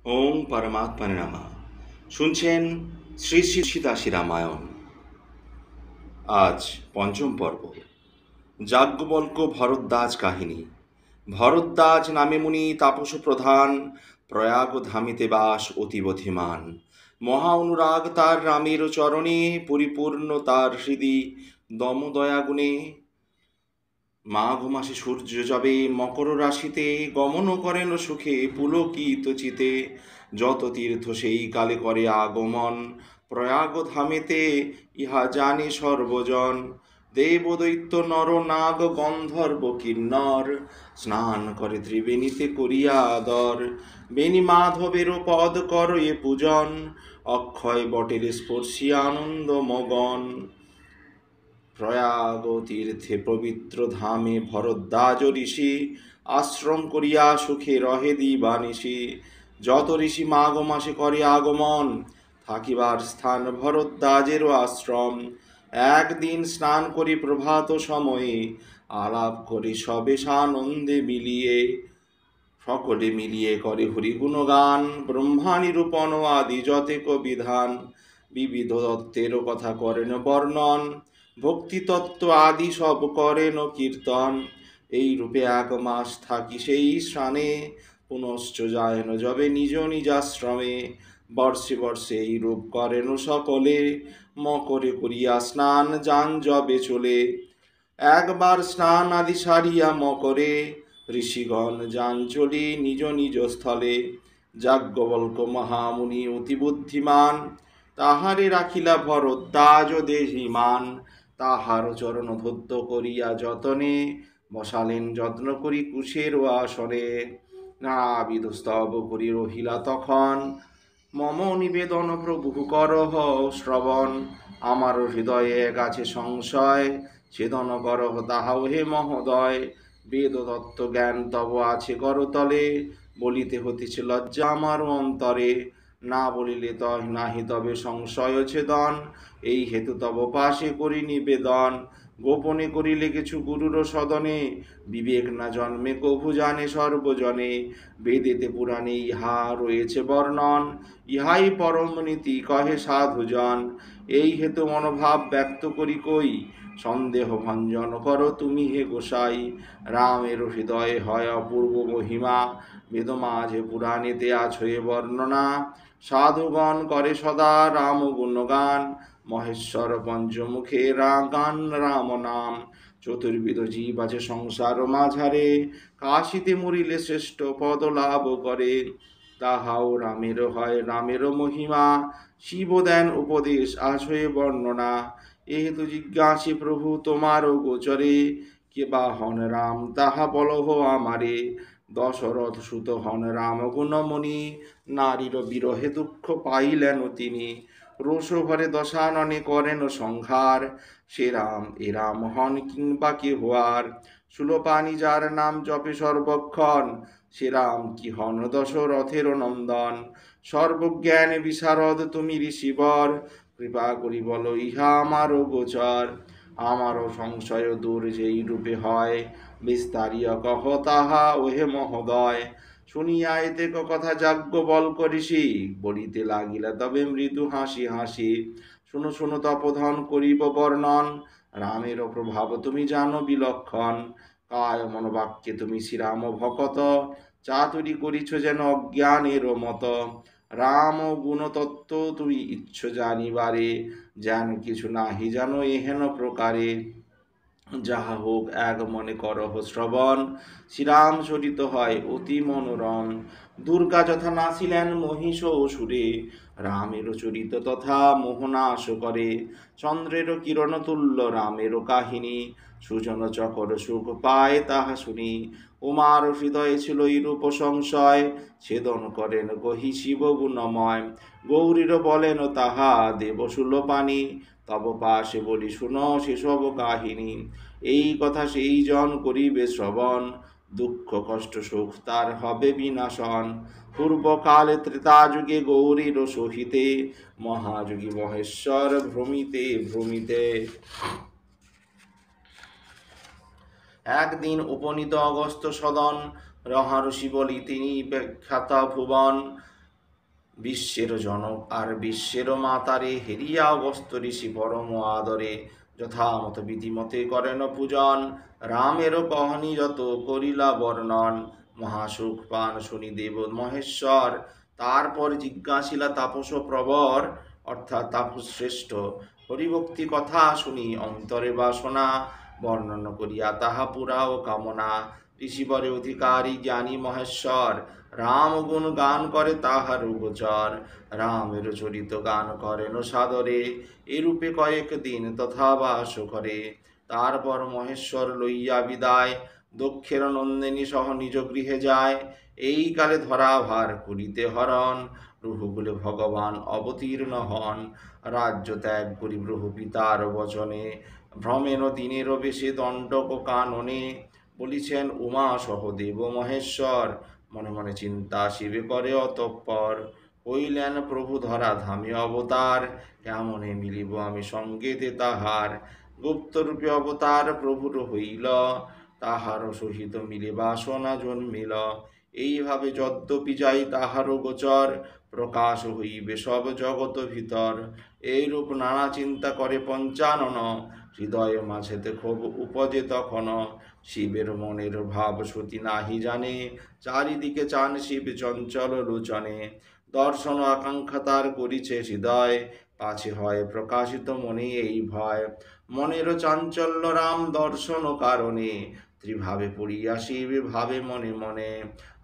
ওং পরমাত্মনে নমঃ। শুনছেন শ্রী শ্রী সীতাশী রামায়ণ। আজ পঞ্চম পর্ব, যাজ্ঞবল্ক্য ভরদ্বাজ কাহিনী। ভরদ্বাজ নামে মুনি তাপস প্রধান, প্রয়াগ ধামিতে বাস অতিবধিমান। মহা অনুরাগ তার রামের চরণে, পরিপূর্ণ তার হৃদি দমদয়াগুণে। মাঘ মাসে সূর্য যাবে মকর রাশিতে, গমন করেন সুখে পুলকিত চিতে। যত তীর্থ সেই কালে করে আগমন, প্রয়াগ ধামেতে ইহা জানে সর্বজন। দেব দৈত্য নর নাগ গন্ধর্ব কিন্নর, স্নান করে ত্রিবেণীতে করিয়া আদর। বেণী মাধবের পদ কর এ পূজন, অক্ষয় বটের স্পর্শী আনন্দ মগন। প্রয়াগ তীর্থে পবিত্র ধামে ভরদ্বাজ ঋষি, আশ্রম করিয়া সুখে রহে দিবানিশি। যত ঋষি মাঘ মাসে করে আগমন, থাকিবার স্থান ভরদ্বাজেরও আশ্রম। একদিন স্নান করি প্রভাত সময়ে, আলাপ করি সবে সানন্দে মিলিয়ে। সকলে মিলিয়ে করে হরি গুণগান, ব্রহ্মা নিরূপণ আদি যতেক বিধান। বিবিধ তত্ত্বের কথা করেন বর্ণন, ভক্তিতত্ত্ব আদি সব করেন কীর্তন। এই রূপে এক মাস থাকি সেই স্থানে, পুনশ্চ যায়ন যবে নিজ নিজাশ্রমে। বর্ষে বর্ষে এই রূপ করেন সকলে, মকরে করিয়া স্নান যান যবে চলে। একবার স্নান আদি সারিয়া মকরে, ঋষিগণ যান চলি নিজ নিজ স্থলে। যাজ্ঞবল্ক্য মহামুনি অতি বুদ্ধিমান, তাহারে রাখিলা ভরদ্বাজ দেহিমান। তাহার চরণ ধৌত করিয়া যতনে, বসালেন যত্ন করি কুশের আসনে। নানাবিধ স্তব করি রহিলা তখন, মম নিবেদন প্রভু করহ শ্রবণ। আমার হৃদয়ে এক আছে সংশয়, ছেদন করহ তাহাও হে মহোদয়। বেদ তত্ত্ব জ্ঞান তব আছে করতলে, বলিতে হতিছে লজ্জা আমার অন্তরে। না বলিলে নাহি তবে সংশয় ছেদন, এই হেতু তব পাশে করি নিবেদন। গোপনে করিলে কিছু গুরুর সদনে, বিবেক না জন্মে কভু জানে সর্বজনে। বেদেতে পুরাণে ইহা রয়েছে বর্ণন, ইহাই পরম নীতি কহে সাধুজন। এই হেতু মনোভাব ব্যক্ত করি কই, সন্দেহ ভঞ্জন করো তুমি হে গোসাই। রামের হৃদয়ে হয় অপূর্ব মহিমা, বেদ মাঝে পুরাণেতে আছে বর্ণনা। সাধুগণ করে সদা রাম গুণগান, মহেশ্বর পঞ্চমুখে গান রাম নাম। চতুর্বিধ জীব আছে সংসার মাঝারে, কাশিতে মরিলে শ্রেষ্ঠ পদ লাভ করে। তাহাও রামের হয় রামের মহিমা, শিব দেন উপদেশ আছে বর্ণনা। এহেতু জিজ্ঞাসি প্রভু তোমার গোচরে, কে বা হন রাম তাহা বলহ আমারে। দশরথ সুত হন রাম গুণমণি, নারীর বিরহে দুঃখ পাইলেন তিনি। রোষ ভরে দশাননে করেন সংহার, সে রাম এ রাম হন কিংবা কে হওয়ার। সুলোপানি যার নাম জপে সর্বক্ষণ, সে রাম কি হন দশরথের নন্দন। সর্বজ্ঞান বিশারদ তুমি ঋষিবর, কৃপা করি বল ইহা আমারও গোচর। আমারও সংশয় দূর যেই রূপে হয়, বিস্তারিয়া কহ তাহা ওহে মহোদয়। শুনিয়া এতেক কথা যাজ্ঞবল্ক্য ঋষি, বলিতে লাগিলা তবে মৃদু হাসি হাসি। শুনো শুনো তপোধন করিব বর্ণন, রামের প্রভাব তুমি জানো বিলক্ষণ। কায় মনোবাক্যে তুমি শ্রীরাম ভকত, চাতুরি করিছ যেন অজ্ঞানের মত। রাম গুণতত্ত্ব তুমি ইচ্ছ জানিবারে, যেন কিছু নাহি জানো এহেন প্রকারে। যাহা হোক এক মনে করহ শ্রবণ, শ্রীরাম চরিত হয় অতি মনোরম। দুর্গা যথা নাচিলেন মহিষ অসুরে, রামেরও চরিত তথা মোহনাশ করে। চন্দ্রেরও কিরণ তুল্য রামেরও কাহিনী, সুজন চকর সুখ পায় তাহা শুনি। উমার হৃদয়ে ছিল এইরূপ সংশয়, ছেদন করেন কহি শিব গুণময়। গৌরীর বলেন তাহা দেব সুলোপানি, তব পাশে বলি শুনো সেসব কাহিনী। এই কথা সেই জন করিবে শ্রবণ, দুঃখ কষ্ট সুখ তার হবে বিনাশন। পূর্বকালে ত্রেতা যুগে গৌরীর সহিতে, মহাযোগী মহেশ্বর ভ্রমিতে ভ্রমিতে। একদিন উপনীত অগস্ত্য সদন, রহারষি বলি তিনি বিখ্যাত ভুবন। বিশ্বের জনক আর বিশ্বের মাতারে, হেরিয়া অগস্ত্য ঋষি পরম আদরে, যথামত বিধিমতে করেন পূজন, রামেরও কহনি যত করিলা বর্ণন। মহাসুখ পান শুনি দেব মহেশ্বর, তারপর জিজ্ঞাসিলা তাপস প্রবর, অর্থাৎ তাপস শ্রেষ্ঠ, হরিভক্তি কথা শুনি অন্তরে বাসনা, বর্ণন করিয়া তাহা পুরাও কামনা। ঋষিবরে অধিকারী জ্ঞানী মহেশ্বর, রাম গুণ গান করে তাহার গোচর, রামের চরিত গান করেন সাদরে, এরূপে কয়েক দিন তথা বাস করে। তারপর মহেশ্বর লইয়া বিদায়, দক্ষের নন্দিনী সহ নিজ গৃহে যায়। এই কালে ধরাভার করিতে হরণ, রঘুকুলে ভগবান অবতীর্ণ হন। রাজ্য ত্যাগ করি ব্রহু পিতার বচনে, ভ্রমেণ দিনের বেশে দণ্ডক কাননে। বলিছেন উমা সহদেব মহেশ্বর, মনে মনে চিন্তা শিবে করে অতঃপর। হইলেন প্রভু ধরা ধামে অবতার, কেমনে মিলিব আমি সঙ্গেতে তাহার। গুপ্তরূপে অবতার প্রভুর হইল, তাহার সহিত মিলে বাসনা জন্মিল। এইভাবে যদ্যপি যাই তাহারও গোচর, প্রকাশ হইবে সব জগত ভিতর। এইরূপ নানা চিন্তা করে পঞ্চানন, হৃদয়ে মাঝেতে ক্ষোভ উপজে তখন। শিবের মনের ভাব সতী নাহি জানে, চারিদিকে চান শিব চঞ্চল লোচনে। দর্শন আকাঙ্ক্ষা তার করিছে হৃদয়, পাছে হয় প্রকাশিত মনে এই ভয়। মনের চাঞ্চল্য রাম দর্শন কারণে, ত্রিভাবে পড়িয়া শিব ভাবে মনে মনে।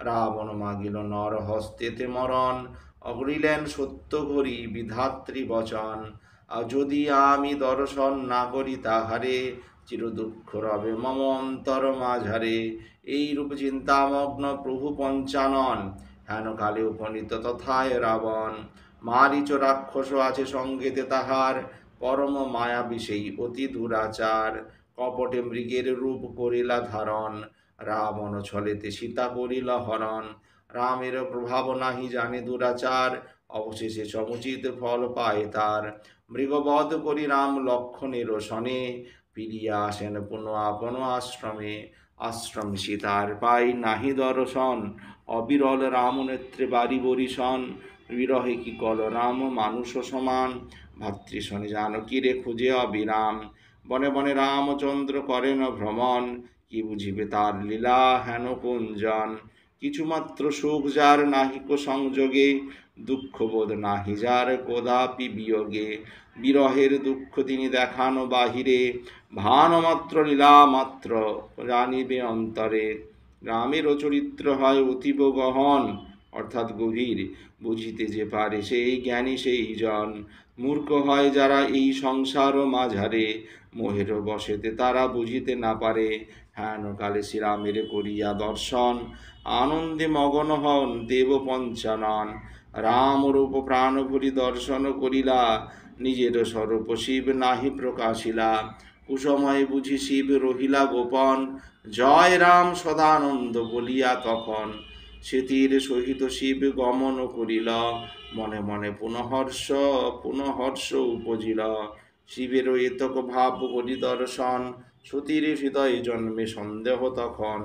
রাবণ মাগিল নর হস্তেতে মরণ, অগরিলেন সত্য ঘড়ি বিধাত্রী বচন। যদি আমি দর্শন না করি তাহারে, চির দুঃখ রবে মম অন্তর মাঝারে। এইরূপ চিন্তামগ্ন প্রভু পঞ্চানন, হেন কালে উপনীত তথায় রাবণ। মারিচ রাক্ষস আছে সঙ্গেতে তাহার, পরম মায়াবী সেই অতি দুরাচার। কপটে মৃগের রূপ করিলা ধারণ, রাবণ ছলেতে সীতা করিল হরণ। রামের প্রভাব নাহি জানে দুরাচার, অবশেষে সমুচিত ফল পায় তার। মৃগবধ করি রাম লক্ষণের সনে, ফিরিয়া আসেন পুনঃ আপন আশ্রমে। আশ্রম সীতার পাই নাহি দর্শন, অবিরল রাম নেত্রে বারি বরিশন। বিরহে কি কল রাম মানুষ সমান, ভাতৃশনে জানকীরে খুঁজে অবিরাম। বনে বনে রামচন্দ্র করেন ভ্রমণ, কি বুঝিবে তার লীলা হেন কুঞ্জন। কিছুমাত্র সুখ যার নাহিক সংযোগে, দুঃখবোধ নাহি যার কদাপি বিয়োগে। বিরহের দুঃখ তিনি দেখানো বাহিরে, ভান মাত্র লীলা মাত্র জানিবে অন্তরে। রামেরও চরিত্র হয় অতীব গহন, অর্থাৎ গভীর, বুঝিতে যে পারে সেই জ্ঞানী সেই জন। মূর্খ হয় যারা এই সংসার মাঝারে, মোহের বশেতে তারা বুঝিতে না পারে। হেন কালে শ্রীরামের করিয়া দর্শন, আনন্দে মগন হন দেব পঞ্চানন। রাম রূপ প্রাণ ভরি দর্শন করিলা, নিজের স্বরূপ শিব নাহি প্রকাশিলা। কুসময় বুঝি শিব রহিলা গোপন, জয় রাম সদানন্দ বলিয়া তখন। স্মৃতির সহিত শিব গমন করিল, মনে মনে পুনঃ হর্ষ উপজিল। শিবের এতক ভাব পরিদর্শন, সতীর হৃদয়ে জন্মে সন্দেহ তখন।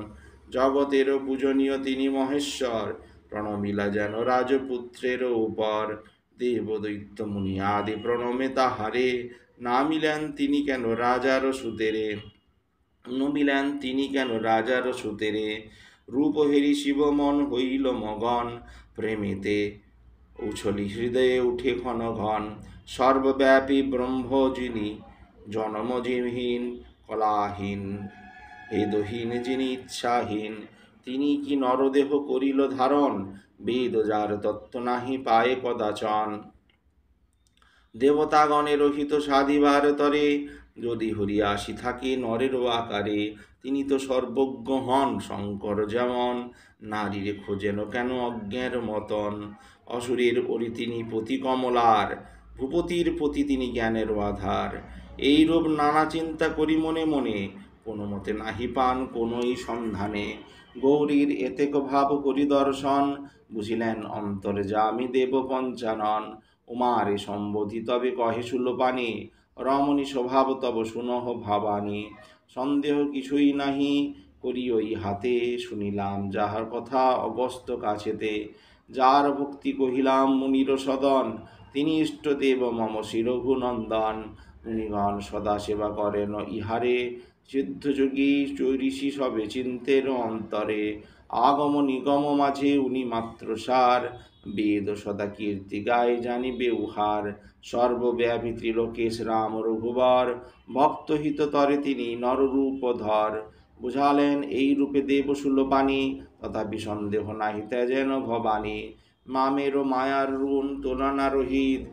জগতের পূজনীয় তিনি মহেশ্বর, প্রণমিলা যেন রাজপুত্রের উপর। দেব দৈত্য মুনি আদি প্রণমে তাহারে, নামিলেন তিনি কেন রাজার সুতেরে। নমিলেন তিনি কেন রাজার সুতেরে। রূপ হেরি শিব মন হইল মগন, প্রেমেতে উছলি হৃদয়ে উঠে ঘন ঘন। সর্বব্যাপী ব্রহ্ম যিনি, জন্মজীবহীন কলাহীন, ভেদহীন যিনি ইচ্ছাহীন। তিনি কি নরদেহ করিল ধারণ, বেদ যার তত্ত্ব নাহি পায়ে কদাচন। দেবতাগণের হিত সাধিবার তরে, যদি হরিয়াসি থাকে নরেরও আকারে। তিনি তো সর্বজ্ঞ হন শঙ্কর যেমন, নারীর খোঁজেন কেন অজ্ঞের মতন। অসুরের ওরে তিনি পতি কমলার, ভূপতির প্রতি তিনি জ্ঞানের আধার। এইরূপ নানা চিন্তা করি মনে মনে, কোনো মতে নাহি পান কোনোই সন্ধানে। গৌরীর এতেক ভাব করি দর্শন, বুঝিলেন অন্তরে যা আমি দেব পঞ্চানন। উমারে সম্বোধি তবে কহে শূলপাণি, রমণী স্বভাব তব সুনহ ভাবানী। সন্দেহ কিছুই নাহি করি ওই হাতে, শুনিলাম যাহার কথা অগস্ত কাছেতে। যার ভক্তি কহিলাম মুনির সদন, তিনি ইষ্টদেব মম শিরঘুনন্দন। মুনিগণ সদা সেবা করেন ইহারে, সিদ্ধযোগী ঋষি সবে চিন্তের অন্তরে। আগম নিগম মাঝে উনি মাত্র সার, বেদ সদা কীর্তি গায় জানিবে উহার। সর্বব্যাপী ত্রিলোকেশ রাম রঘুবর, ভক্তহিত তরে তিনি নররূপ ধর। বুঝালেন এই রূপে দেবশূলপাণি, তথাপি সন্দেহ নাহি ত্যাজেন ভবানী। মামের মায়ার ঋণ তুলনা রহিত,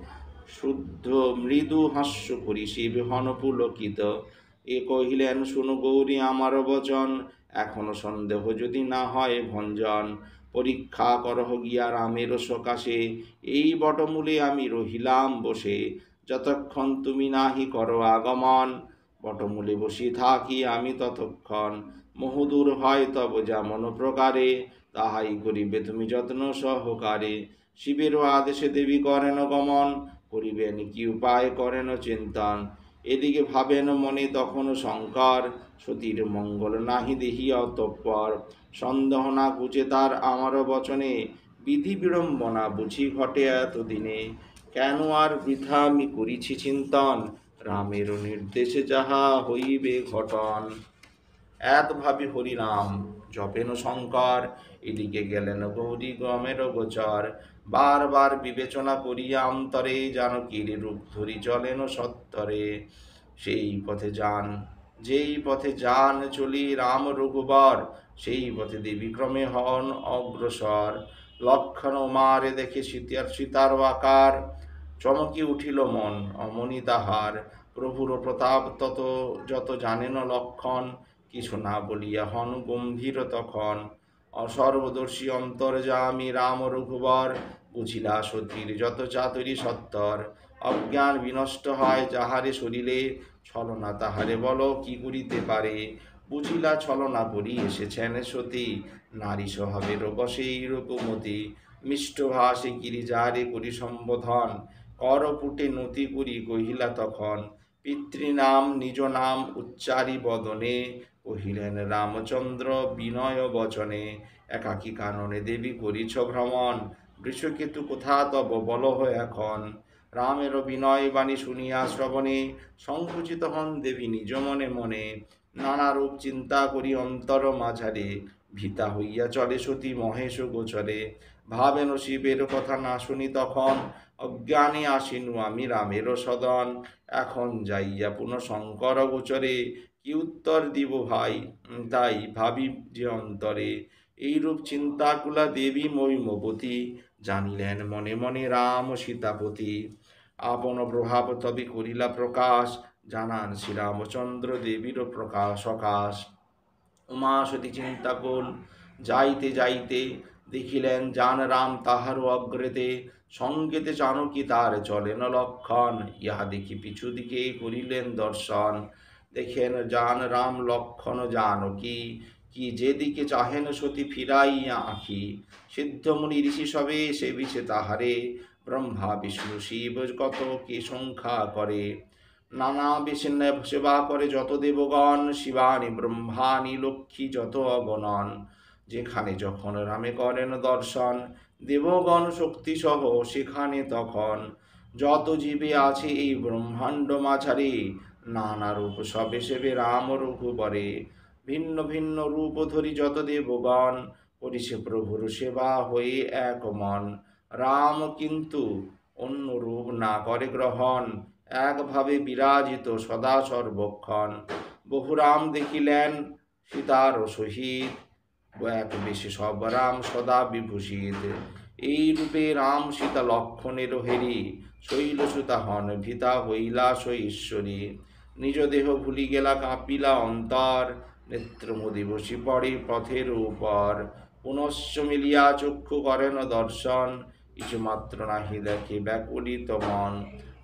শুদ্ধ মৃদু হাস্য করি শিব হন পুলকিত। এ কহিলেন শুনো গৌরী আমার বচন, এখনো সন্দেহ যদি না হয় ভঞ্জন। পরীক্ষা করহ গিয়া রামের সকাশে, এই বটমূলে আমি রহিলাম বসে। যতক্ষণ তুমি নাহি করো আগমন, বটমূলে বসি থাকি আমি ততক্ষণ। বহুদূর হয় তব যেমন প্রকারে, তাহাই করিবে তুমি যত্ন সহকারে। শিবেরও আদেশে দেবী করেন গমন, করিবেন কি উপায় করেন চিন্তন। এদিকে ভাবেন মনে তখন শঙ্কর, সতীর মঙ্গল নাহি দেহিয়া অতঃপর। সন্দেহ না ঘুচে তার আমার বচনে, বিধি বিড়ম্বনা বুঝি ঘটে এতদিনে। কেন আর বৃথা আমি করিছি চিন্তন, রামের নির্দেশে যাহা হইবে ঘটন। এত ভাবি হরিনাম জপেন শঙ্কর, এদিকে গেলেন গৌরী গমের গোচর। বারবার বিবেচনা করিয়া অন্তরে, জানকীর রূপ ধরি চলেন সত্তরে। সেই পথে যান যেই পথে যান চলি রাম রঘুবর, সেই পথে দেবী ক্রমে হন অগ্রসর। লক্ষণ মারে দেখে সীতার আকার, চমকি উঠিল মন অমনি তাহার। প্রভুর প্রতাপ তত যত জানেন লক্ষণ, কিছু না বলিয়া হন গম্ভীর তখন। অসর্বদর্শী অন্তর্যামী রাম রঘুবর, বুঝিলা সতীর যত চাতুরী সত্তর। অজ্ঞান বিনষ্ট হয় যাহারে শরীরে, ছলনা তাহারে বল কি করিতে পারে। বুঝিলা ছলনা করি এসেছেন সতী, নারী স্বভাবের বশেই রূপমতী। মিষ্ট ভাষে গিরিজারে করি সম্বোধন, করপুটে নতি করি কহিলা তখন। পিতৃনাম নিজ নাম উচ্চারি বদনে, কহিলেন রামচন্দ্র বিনয় বচনে। একাকী কাননে দেবী করিছ ভ্রমণ, বৃষকেতু কোথা তব বলহ এখন। রামের বিনয় বাণী শুনিয়া শ্রবণে, সংকুচিত হন দেবী নিজ মনে মনে। নানা রূপ চিন্তা করি অন্তর মাঝারে, ভীতা হইয়া চলে সতী মহেশ গোচরে। ভাবেন শিবের কথা না শুনি তখন, অজ্ঞানে আসিনু আমি রামের সদন। এখন যাইয়া পুনঃ শঙ্কর গোচরে, কি উত্তর দিব ভাই তাই ভাবি যে অন্তরে। এইরূপ চিন্তাকুলা দেবী মহিমবতী, জানিলেন মনে মনে রাম সীতাপতি। আপন প্রভাব তবে করিলা প্রকাশ, জানান শ্রীরামচন্দ্র দেবীর সকাশ। উমা সতী চিন্তাকুল যাইতে যাইতে, দেখিলেন যান রাম তাহারও অগ্রেতে। সঙ্গেতে জানকী তার চলেন লক্ষণ, ইহা দেখি পিছু দিকে করিলেন দর্শন। দেখেন যান রাম লক্ষণ জানকী, কি যেদিকে চাহেন সতী ফিরাইয়া আঁখি। সিদ্ধমুনি ঋষি সবে সেবিছে তাহারে, ব্রহ্মা বিষ্ণু শিব কত কে সংখ্যা করে। নানা বেশে সেবা করে যত দেবগণ, শিবানী ব্রহ্মাণী লক্ষ্মী যত অগণন। যেখানে যখন রামে করেন দর্শন, দেবগণ শক্তি সহ সেখানে তখন। যত জীবে আছে এই ব্রহ্মাণ্ড মাঝারে, নানা রূপ সবে সেবে রাম রঘুবরে। ভিন্ন ভিন্ন রূপ ধরি যত দেবগণ, করিছে প্রভুর সেবা হয়ে এক মন। রাম কিন্তু অন্য রূপ না করে গ্রহণ, একভাবে বিরাজিত সদা সর্বক্ষণ। বহু রাম দেখিলেন সীতার সহিত, এক বেশে সব রাম সদা বিভূষিত। এই রূপে রাম সীতা লক্ষণের হেরি, শৈলসুতা হন ভীতা হইলা ঈশ্বরী। নিজ দেহ ভুলি গেলা কাঁপিলা অন্তর, নেত্রমোদি বসি পড়ে পথের উপর। পুনশ্চ মিলিয়া চক্ষু করেন দর্শন, কিছুমাত্র নাহি দেখে ব্যাকুলিত মন।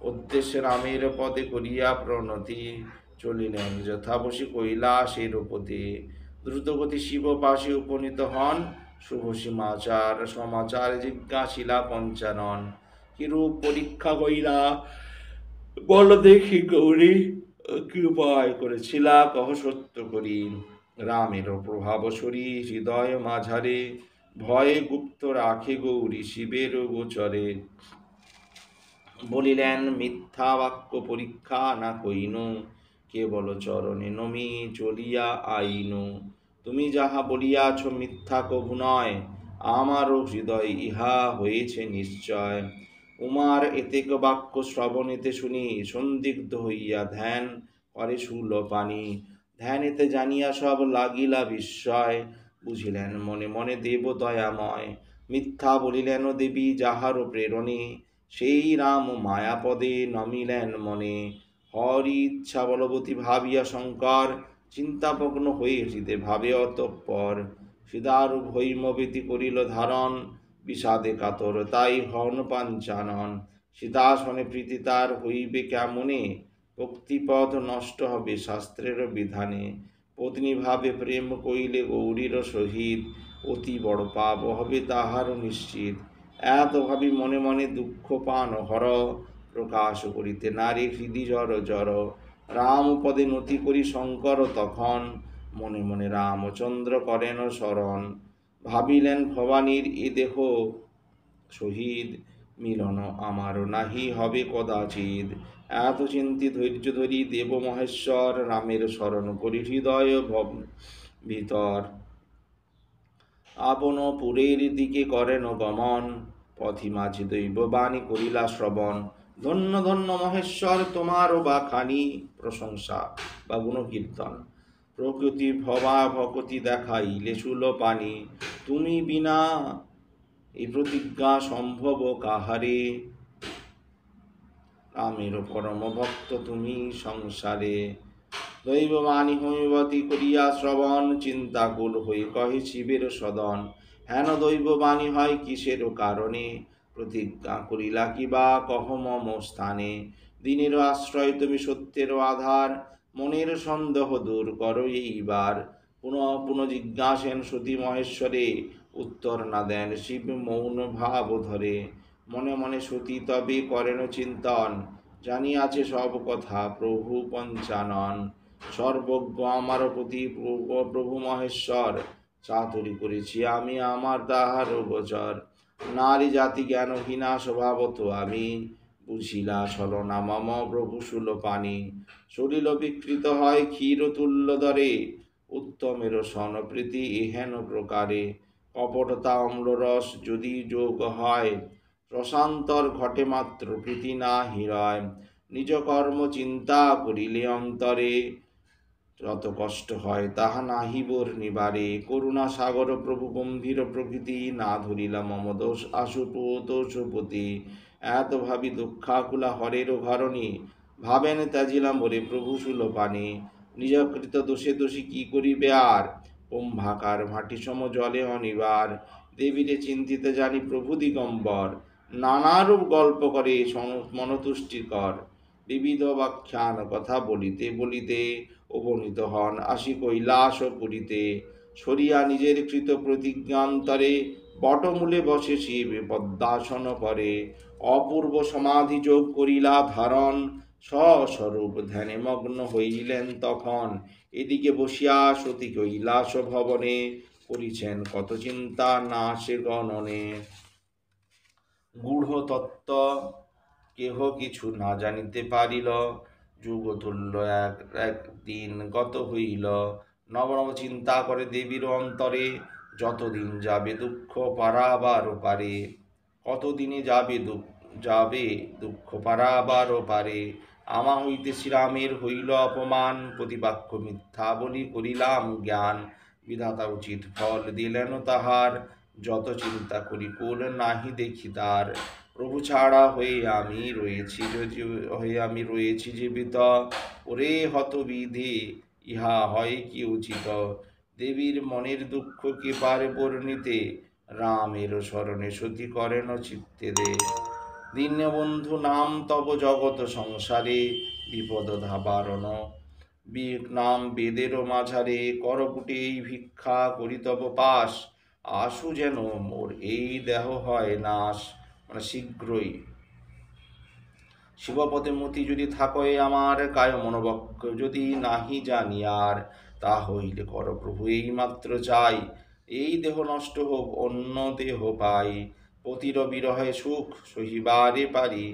উদ্দেশ্যে রামের পদে করিয়া প্রণতি, চলিলেন যথাবশী কৈলাসের পতি। দ্রুতগতি শিব পাশে উপনীত হন, শুভ সমাচার জিজ্ঞাসিলা পঞ্চানন। কিরূপ পরীক্ষা কইলা বল দেখি গৌরী, কি উপায় করেছিলা কহ সত্য করি। রামের প্রভাব সরি হৃদয় মাঝারে, ভয়ে গুপ্ত রাখে গৌরী শিবের গোচরে। বলিলেন মিথ্যা বাক্য পরীক্ষা না কইনু, কেবল চরণে নমি চলিয়া আইনু। তুমি যাহা বলিয়াছ মিথ্যা কভু নয়, আমারও হৃদয় ইহা হয়েছে নিশ্চয়। উমার এতেক বাক্য শ্রবণেতে শুনি, সন্দিগ্ধ হইয়া ধ্যান করে শূলপাণি। ধ্যানেতে জানিয়া সব লাগিলা বিস্ময়, বুঝিলেন মনে মনে দেব দয়াময়। মিথ্যা বলিলেন দেবী যাহারও প্রেরণে, সেই রাম মায়াপদে নমিলেন মনে। হরি ইচ্ছা বলবতী ভাবিয়া শঙ্কর, চিন্তামগ্ন হয়ে হৃদে ভাবে অতঃপর। সীতারূপ হৈমবতী করিল ধারণ, বিষাদে কাতর তাই হন পাঞ্চানন। সীতাসনে প্রীতি তার হইবে কেমনে, ভক্তিপথ নষ্ট হবে শাস্ত্রের বিধানে। পত্নী ভাবে প্রেম কইলে গৌরীর সহিত, অতি বড় পাপ হবে তাহার নিশ্চিত। এত ভাবি মনে মনে দুঃখ পান হর, প্রকাশ করিতে নারী হৃদি জর জর। রাম পদে নতি করি শঙ্কর তখন, মনে মনে রামচন্দ্র করেন শরণ। ভাবিলেন ভবানীর এ দেহ শহীদ, মিলন আমার নাহি হবে কদাচিৎ। এত চিন্তি ধৈর্য ধরি দেব মহেশ্বর, রামের শরণ করি হৃদয় ভিতর। আপন পুরের দিকে করেন গমন, পথি মাঝি দৈববাণী করিলা শ্রবণ। ধন্য ধন্য মহেশ্বর তোমারও বাখানি, প্রশংসা বা গুণকীর্তন। প্রকৃতি ভবা ভকতি দেখাইলে শূলপাণি, তুমি বিনা এই প্রতিজ্ঞা সম্ভব কাহারে। রামের পরম ভক্ত তুমি সংসারে। দৈববাণী হৈমবতী করিয়া শ্রবণ, চিন্তাকুল হয়ে কহে শিবের সদন। হেন দৈববাণী হয় কিসের কারণে, প্রতিজ্ঞা করিলা কিবা কহ মম স্থানে। দিনের আশ্রয় তুমি সত্যের আধার, মনের সন্দেহ দূর করো এইবার। পুনঃ পুনঃ জিজ্ঞাসেন সতী মহেশ্বরে, উত্তর না দেন শিব মৌন ভাব ধরে। মনে মনে সতী তবে করেন চিন্তন, জানিয়াছে সব কথা প্রভু পঞ্চানন। সর্বজ্ঞ আমার প্রতি প্রভু মহেশ্বর, চাতুরি করেছি আমি আমার তাহার গোচর। নারী জাতি জ্ঞানহীনা স্বভাবত আমি, বুঝিলা ছলনা মম প্রভু শূলপাণি। সলিল বিকৃত হয় ক্ষীর তুল্য দরে, উত্তমের সনপ্রীতি এহেন প্রকারে। কপটতা অম্লরস যদি যোগ হয়, রসান্তর ঘটে মাত্র প্রীতি না হৃদয়। নিজ কর্ম চিন্তা করিলে অন্তরে, যত কষ্ট হয় তাহা নাহি বর্ণিবারে। করুণা সাগর প্রভু গম্ভীর প্রকৃতি, না ধরিলা মম দোষ দোষপতি। এত ভাবি দুঃখাকুলা হরের ঘরণী, ভাবেন ত্যাজিলাম ওরে প্রভু শূলপাণি। নিজকৃত দোষে দোষী কি করিবে আর, কুম্ভাকার ভাটি সম জলে অনিবার। দেবীরে চিন্তিতে জানি প্রভু দিগম্বর, নানারূপ গল্প করে মনতুষ্টিকর। বিবিধ বাখ্যান কথা বলিতে বলিতে, উপনীত হন আসি কৈলাস পুরীতে। সরিয়া নিজের কৃত প্রতিজ্ঞান্তরে, বটমূলে বসে শিব পদ্মাসন করে। অপূর্ব সমাধি যোগ করিলা ধারণ, স্বস্বরূপ ধ্যানে মগ্ন হইলেন তখন। এদিকে বসিয়া সতী কৈলাস ভবনে, করিছেন কত চিন্তা না সে গণনে। গূঢ় তত্ত্ব কেহ কিছু না জানিতে পারিল, যুগতুল্য একদিন গত হইল। নব নব চিন্তা করে দেবীর অন্তরে, যতদিন যাবে দুঃখ পারাবার পারে। কতদিনে যাবে দুঃখ পারাবার পারে। আমা হইতে শ্রীরামের হইল অপমান, প্রতিবাক্য মিথ্যা বলি করিলাম জ্ঞান। বিধাতা উচিত ফল দিলেন তাহার, যত চিন্তা করি কুল নাহি দেখি তার। প্রভু ছাড়া হয়ে আমি রয়েছি জীবিত, ওরে হতবিধি ইহা হয় কি উচিত। দেবীর মনের দুঃখ কে পারে বর্ণিতে, রামের স্মরণে সতী করেন চিত্তে দে। দীনবন্ধু নাম তব জগৎ সংসারে, বিপদ ধাবারণ নাম বেদের মাঝারে। করপুটে এই ভিক্ষা করি তব পাশ, আশু যেন মোর এই দেহ হয় নাশ। মানে শীঘ্রই শিবপদে মতি যদি থাকয় আমার, কায় মনোবক্ষ যদি নাহি জানি আর। তা হইলে কর প্রভু এই মাত্র চাই, এই দেহ নষ্ট হোক অন্য দেহ পাই, পতির বিরহে সুখ সহিবারে পারি,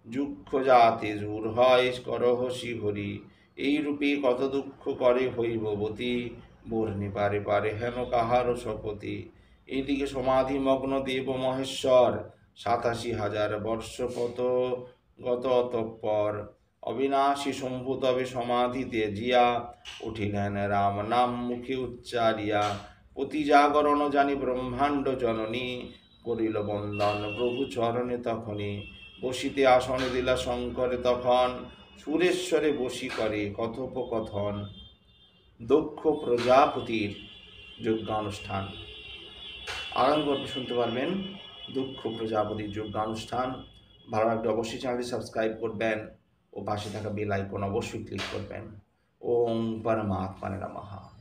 দুঃখ যাতে দূর হয় করহ শ্রীহরি, এই রূপে কত দুঃখ করে হৈববতী, বর্ণে পারে পারে হেন কাহার শপতি। এইদিকে সমাধিমগ্ন দেব মহেশ্বর, ৮৭,০০০ বর্ষ কত গত অতঃপর, অবিনাশী শম্ভু তবে সমাধিতে জিয়া, উঠিলেন রাম নাম মুখে উচ্চারিয়া, অতি জাগরণ জানি ব্রহ্মাণ্ড জননী, করিল বন্দন প্রভু চরণে তখনই, বসিতে আসনে দিলা শঙ্করে তখন, সুরেশ্বরে বসি করে কথোপকথন। দক্ষ প্রজাপতির যজ্ঞানুষ্ঠান। আগামী পর্বে শুনতে পারবেন দক্ষ প্রজাপতির যজ্ঞানুষ্ঠান। ভালো লাগলে অবশ্যই চ্যানেলটি সাবস্ক্রাইব করবেন ও পাশে থাকা বেল আইকন অবশ্যই ক্লিক করবেন। ওম পরমাত্মনে নমঃ।